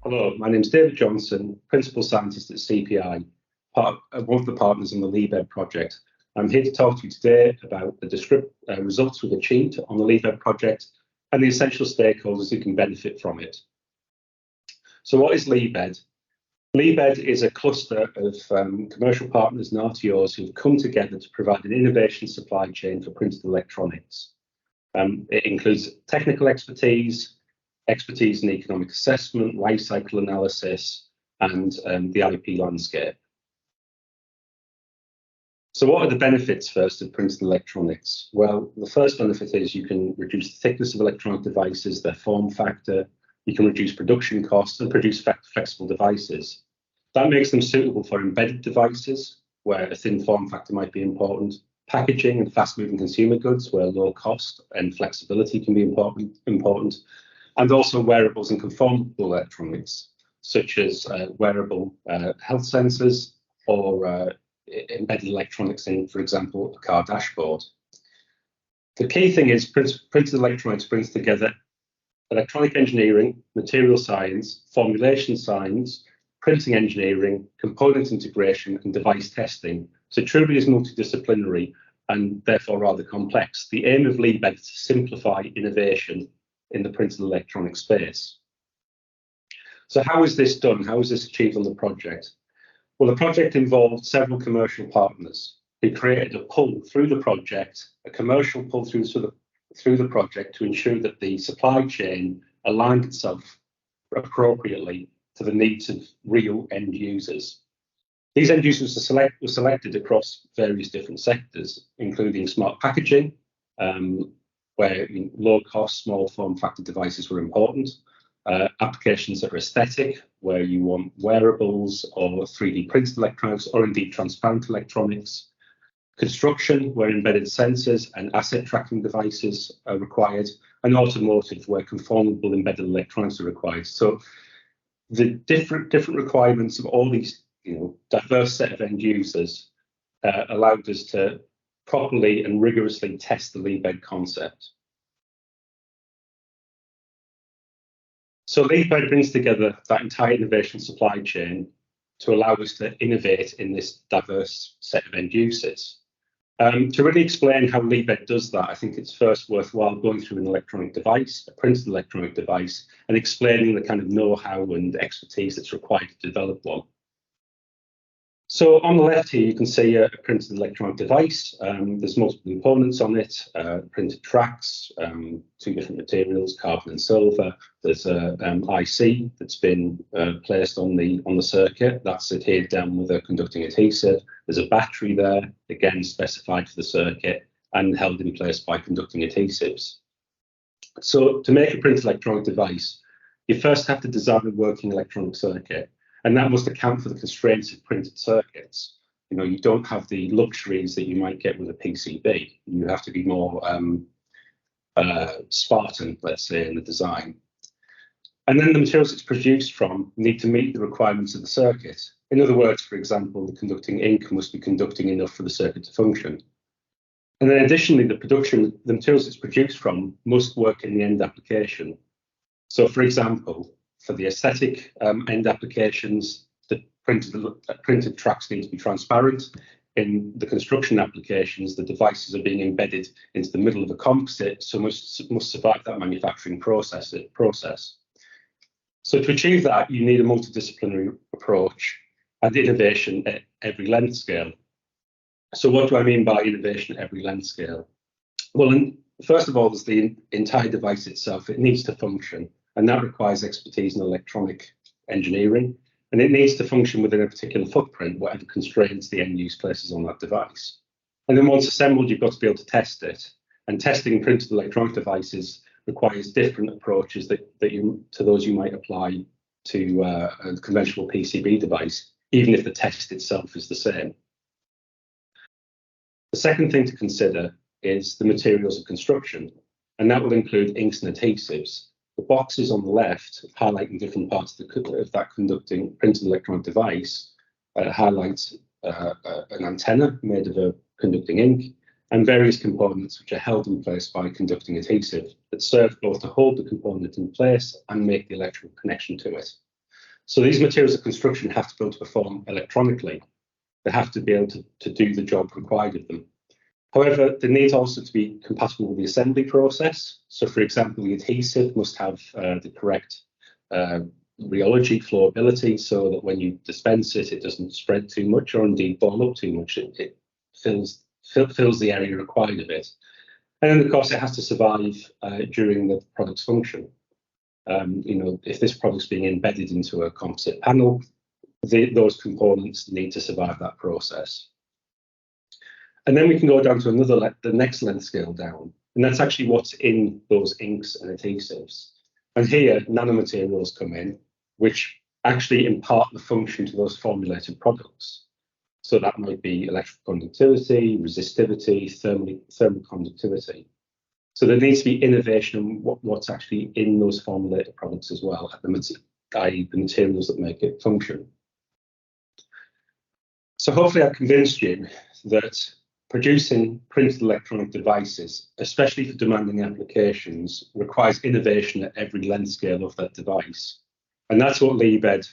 Hello, my name is David Johnson, Principal Scientist at CPI, one of the partners on the LEABED project. I'm here to talk to you today about the results we've achieved on the LEABED project and the essential stakeholders who can benefit from it. So what is LEABED? LEABED is a cluster of commercial partners and RTOs who've come together to provide an innovation supply chain for printed electronics. It includes technical expertise in economic assessment, life cycle analysis, and the IP landscape. So what are the benefits first of printed electronics? Well, the first benefit is you can reduce the thickness of electronic devices, their form factor, you can reduce production costs and produce flexible devices. That makes them suitable for embedded devices, where a thin form factor might be important, packaging and fast-moving consumer goods, where low cost and flexibility can be important, and also wearables and conformable electronics, such as wearable health sensors or embedded electronics in, for example, a car dashboard. The key thing is printed electronics brings together electronic engineering, material science, formulation science, printing engineering, component integration, and device testing. So it truly is multidisciplinary and therefore rather complex. The aim of LEABED is to simplify innovation in the printed electronic space. So how is this done? How is this achieved on the project? Well, the project involved several commercial partners who created a pull through the project, a commercial pull through the project to ensure that the supply chain aligned itself appropriately to the needs of real end users. These end users were selected across various different sectors, including smart packaging, where low-cost, small form factor devices were important. Applications that are aesthetic, where you want wearables or 3D printed electronics, or indeed transparent electronics. Construction, where embedded sensors and asset tracking devices are required. And automotive, where conformable embedded electronics are required. So the different requirements of all these diverse set of end users allowed us to properly and rigorously test the LEABED concept. So LEABED brings together that entire innovation supply chain to allow us to innovate in this diverse set of end users. To really explain how LEABED does that, I think it's first worthwhile going through an electronic device, a printed electronic device, and explaining the kind of know-how and expertise that's required to develop one. So on the left here, you can see a printed electronic device. There's multiple components on it, printed tracks, two different materials, carbon and silver. There's a IC that's been placed on the circuit. That's adhered down with a conducting adhesive. There's a battery there, again specified for the circuit and held in place by conducting adhesives. So to make a printed electronic device, you first have to design a working electronic circuit. And that must account for the constraints of printed circuits. You don't have the luxuries that you might get with a PCB. You have to be more Spartan, let's say, in the design. And then the materials it's produced from need to meet the requirements of the circuit. In other words, for example, the conducting ink must be conducting enough for the circuit to function. And then additionally, the materials it's produced from must work in the end application. So, for example, for the aesthetic end applications, the printed tracks need to be transparent. In the construction applications, the devices are being embedded into the middle of a composite, so must survive that manufacturing process. So to achieve that, you need a multidisciplinary approach and innovation at every length scale. So what do I mean by innovation at every length scale? Well, first of all, there's the entire device itself. It needs to function. And that requires expertise in electronic engineering. And it needs to function within a particular footprint, whatever constraints the end use places on that device. And then once assembled, you've got to be able to test it. And testing printed electronic devices requires different approaches to those you might apply to a conventional PCB device, even if the test itself is the same. The second thing to consider is the materials of construction. And that will include inks and adhesives. The boxes on the left, highlighting different parts of that conducting printed electronic device, highlights an antenna made of a conducting ink and various components which are held in place by conducting adhesive that serve both to hold the component in place and make the electrical connection to it. So these materials of construction have to be able to perform electronically. They have to be able to do the job required of them. However, they need also to be compatible with the assembly process. So, for example, the adhesive must have the correct rheology, flowability, so that when you dispense it, it doesn't spread too much or indeed ball up too much. It fills the area required of it. And then, of course, it has to survive during the product's function. If this product's being embedded into a composite panel, those components need to survive that process. And then we can go down to the next length scale down, and that's actually what's in those inks and adhesives. And here, nanomaterials come in, which actually impart the function to those formulated products. So that might be electrical conductivity, resistivity, thermal conductivity. So there needs to be innovation in what's actually in those formulated products as well, i.e. the materials that make it function. So hopefully I've convinced you that producing printed electronic devices, especially for demanding applications, requires innovation at every length scale of that device. And that's what Liebed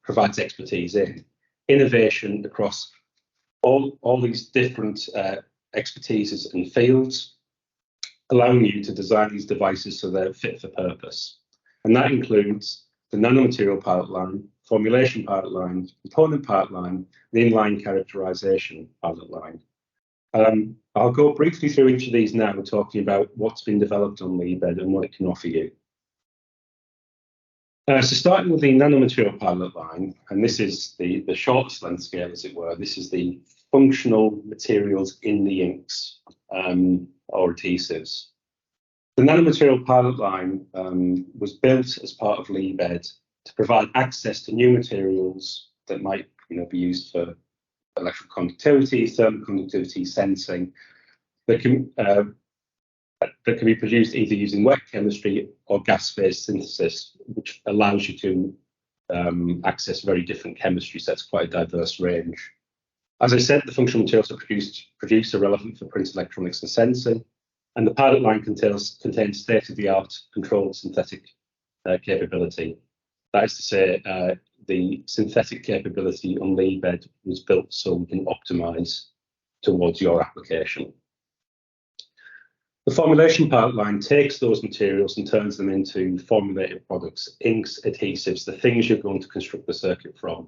provides expertise in. Innovation across all these different expertises and fields, allowing you to design these devices so they're fit for purpose. And that includes the nanomaterial pilot line, formulation pilot line, component pilot line, the inline characterization pilot line. I'll go briefly through each of these now, talking about what's been developed on Liebed and what it can offer you. So starting with the nanomaterial pilot line, and this is the shortest length scale, as it were. This is the functional materials in the inks or adhesives. The nanomaterial pilot line was built as part of Liebed to provide access to new materials that might be used for electrical conductivity, thermal conductivity, sensing, that can be produced either using wet chemistry or gas-phase synthesis, which allows you to access very different chemistry sets, quite a diverse range. As I said, the functional materials that produced are relevant for printed electronics and sensing, and the pilot line contains state-of-the-art controlled synthetic capability. That is to say, the synthetic capability on Liebed was built so we can optimize towards your application. The formulation pilot line takes those materials and turns them into formulated products, inks, adhesives, the things you're going to construct the circuit from.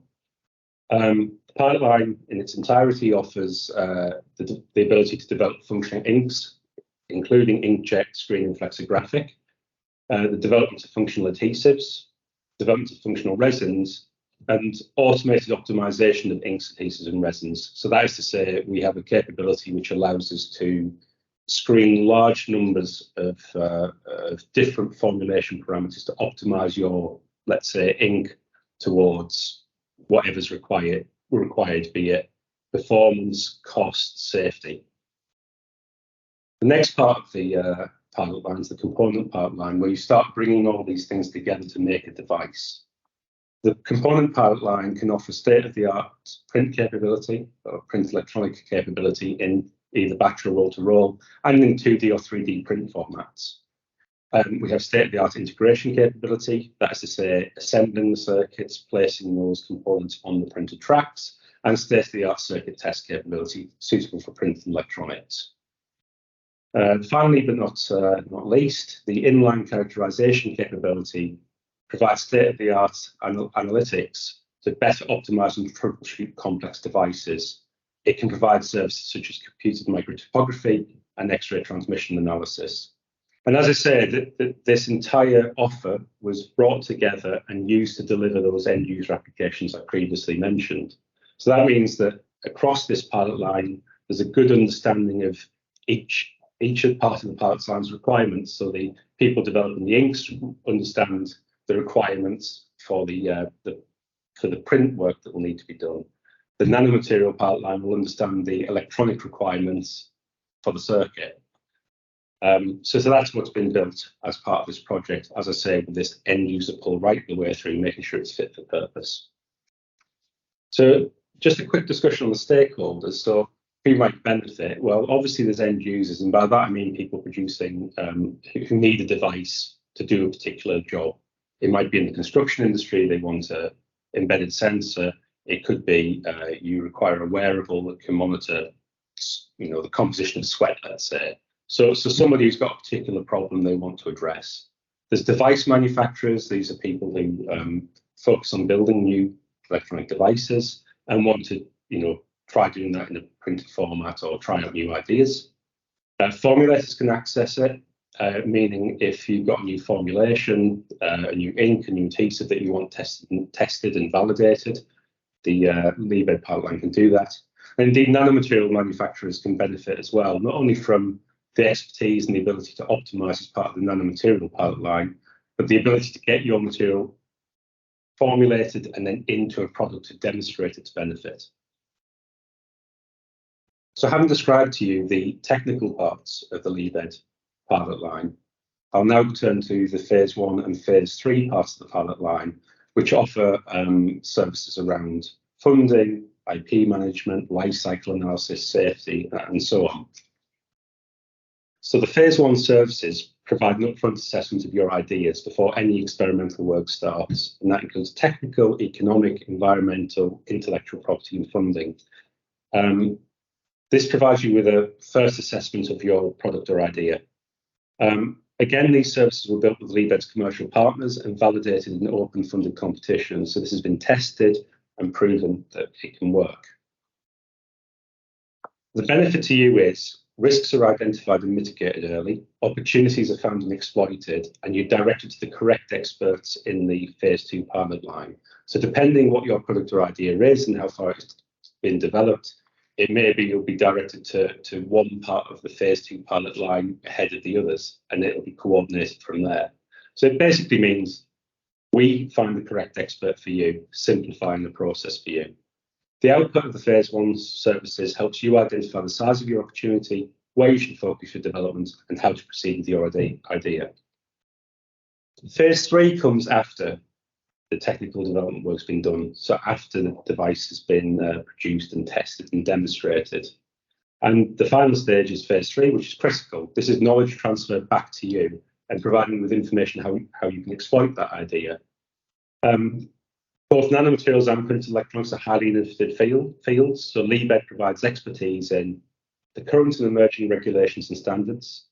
The pilot line in its entirety offers the ability to develop functional inks, including inkjet, screen, and flexographic, the development of functional adhesives, development of functional resins, and automated optimization of inks, adhesives, and resins. So that is to say, we have a capability which allows us to screen large numbers of different formulation parameters to optimize your, let's say, ink towards whatever's required, be it performance, cost, safety. The next part of the pilot line is the component pilot line, where you start bringing all these things together to make a device. The component pilot line can offer state-of-the-art print capability or print electronic capability in either batch or roll-to-roll, and in 2D or 3D print formats. We have state-of-the-art integration capability, that is to say, assembling the circuits, placing those components on the printed tracks, and state-of-the-art circuit test capability suitable for printed electronics. Finally, but not least, the inline characterization capability provides state-of-the-art analytics to better optimize and troubleshoot complex devices. It can provide services such as computed microtypography and X-ray transmission analysis. And as I said, this entire offer was brought together and used to deliver those end-user applications I previously mentioned. So that means that across this pilot line, there's a good understanding of each part of the pilot line's requirements. So the people developing the inks understand the requirements for the print work that will need to be done. The nanomaterial pilot line will understand the electronic requirements for the circuit. So that's what's been built as part of this project, as I say, with this end user pull right the way through, making sure it's fit for purpose. So just a quick discussion on the stakeholders. So who might benefit? Well, obviously there's end users, and by that I mean people producing who need a device to do a particular job. It might be in the construction industry, they want an embedded sensor. It could be you require a wearable that can monitor, the composition of sweat, let's say. So somebody who's got a particular problem they want to address. There's device manufacturers. These are people who focus on building new electronic devices and want to, try doing that in a printed format or try out new ideas. Formulators can access it, meaning if you've got a new formulation, a new ink, a new adhesive that you want tested and validated, the Liebed pilot line can do that. And indeed, nanomaterial manufacturers can benefit as well, not only from the expertise and the ability to optimize as part of the nanomaterial pilot line, but the ability to get your material formulated and then into a product to demonstrate its benefit. So having described to you the technical parts of the Liebed pilot line, I'll now turn to the phase 1 and phase 3 parts of the pilot line, which offer services around funding, IP management, life cycle analysis, safety, and so on. So the phase 1 services provide an upfront assessment of your ideas before any experimental work starts, and that includes technical, economic, environmental, intellectual property, and funding. This provides you with a first assessment of your product or idea. Again, these services were built with Liebed's commercial partners and validated in open funded competitions. So this has been tested and proven that it can work. The benefit to you is risks are identified and mitigated early, opportunities are found and exploited, and you're directed to the correct experts in the phase 2 pilot line. So depending what your product or idea is and how far it's been developed, it may be you'll be directed to one part of the phase 2 pilot line ahead of the others, and it'll be coordinated from there. So it basically means we find the correct expert for you, simplifying the process for you. The output of the phase 1 services helps you identify the size of your opportunity, where you should focus your development, and how to proceed with your idea. Phase 3 comes after the technical development work's been done, so after the device has been produced and tested and demonstrated. And the final stage is phase 3, which is critical. This is knowledge transferred back to you and providing you with information how you can exploit that idea. Both nanomaterials and printed electronics are highly innovative fields, so Liebed provides expertise in the current and emerging regulations and standards,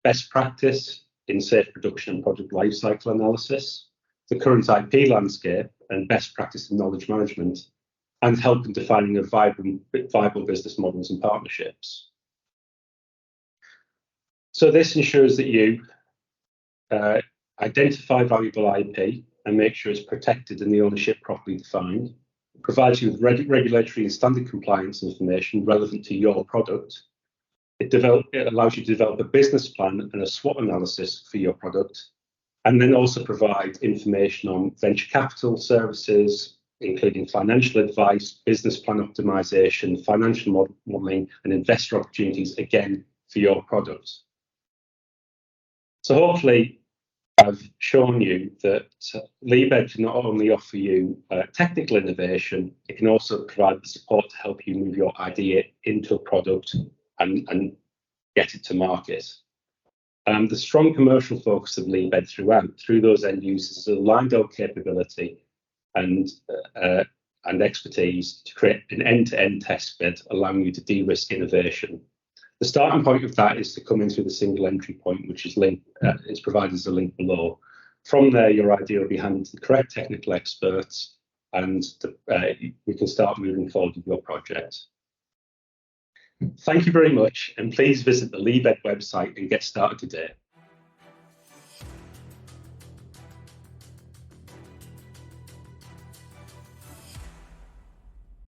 best practice in safe production and project lifecycle analysis, the current IP landscape and best practice in knowledge management, and help in defining a viable business models and partnerships. So this ensures that you identify valuable IP and make sure it's protected and the ownership properly defined. It provides you with regulatory and standard compliance information relevant to your product. It allows you to develop a business plan and a SWOT analysis for your product, and then also provide information on venture capital services, including financial advice, business plan optimization, financial modeling, and investor opportunities, again, for your product. So hopefully, I've shown you that Liebed can not only offer you technical innovation, it can also provide the support to help you move your idea into a product and get it to market. The strong commercial focus of Liebed through those end users has aligned our capability and expertise to create an end-to-end test bed, allowing you to de-risk innovation. The starting point of that is to come in through the single entry point, which is provided as a link below. From there, your idea will be handed to the correct technical experts, and we can start moving forward with your project. Thank you very much, and please visit the Liebed website and get started today.